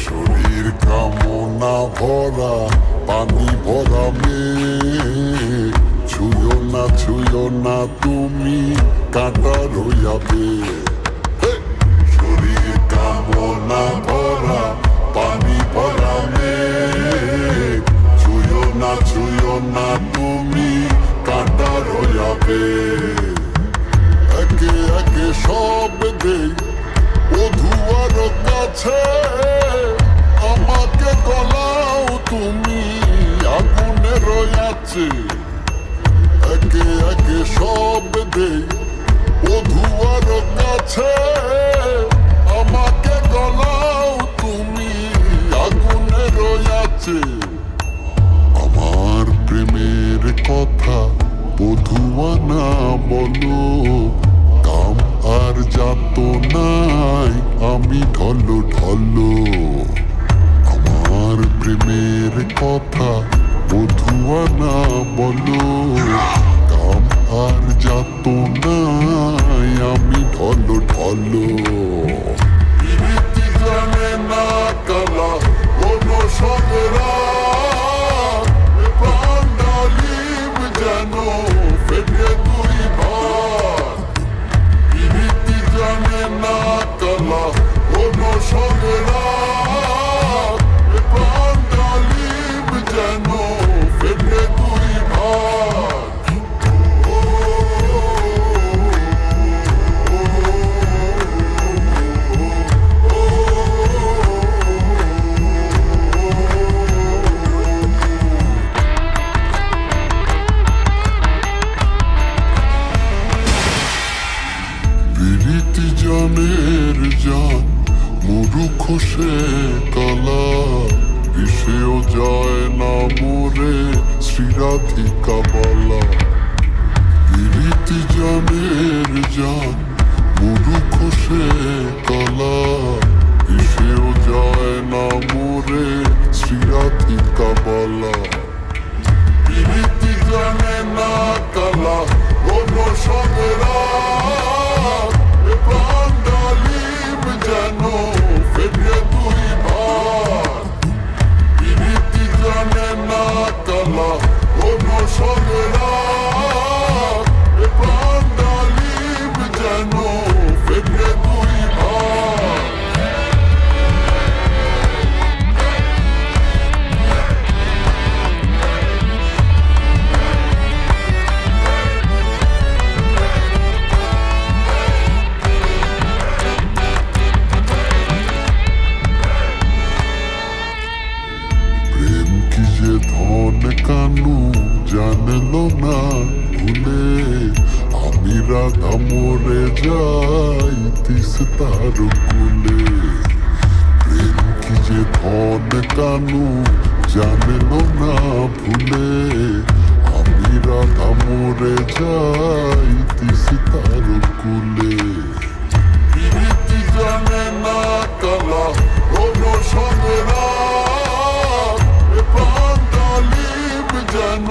শরীর কামনা ভরা পানি ভরা মেঘ, ছুঁয়ো না তুমি কাঁটা রইয়াবে। শরীর কামনা ভরা পানি ভরা মেঘ, ছুঁয়ো না তুমি কাঁটা রইয়াবে। একে একে সব দেই বধুয়ার কাছে, আমাকে গলাও তুমি আগুনে রয়াছে। একে একে সব দেই বধুয়ার কাছে, আমাকে গলাও তুমি আগুনে রয়াছে। আমার প্রেমের কথা বধুয়া না বলো, কাম আর যাত নাই আমি ঢলো ঢলো। আমার প্রেমের কথা বধুয়া না বলো, কাম আর যাত নাই আমি ঢলো ঢলো। জানে না কালা কোনো সদরা, প্রাণ ডালিম যেন ফেটে দুই ভাগ। জানে না কালা কোনো সদরা, প্রাণ ডালিম যেন ফেটে দুই ভাগ। প্রীতি জানের জান মুরুখ সে কালা, বিষেও যায় না মোরে শ্রীরাধিকা বলা। প্রীতি জানের জান মুরুখ সে কালা, বিষেও যায় না মোরে শ্রীরাধিকা বলা। প্রীতি জানে না কালা কোনো সদরা, প্রাণ ডালিম যেন ফেটে দুই ভাগ। প্রীতি জানে না কালা কোনো সদরা, প্রাণ ডালিম যেন ফেটে দুই ভাগ। কি যে ধন কানু জানলো না ভুলে, আমি রাধা মরে যাই তিস্তার কুলে। প্রেম কি যে ধন কানু জানলো না ভুলে, আমি রাধা মরে যাই তিস্তার কুলে। প্রীতি জানে না কালা কোনো সদরা, প্রাণ ডালিম যেন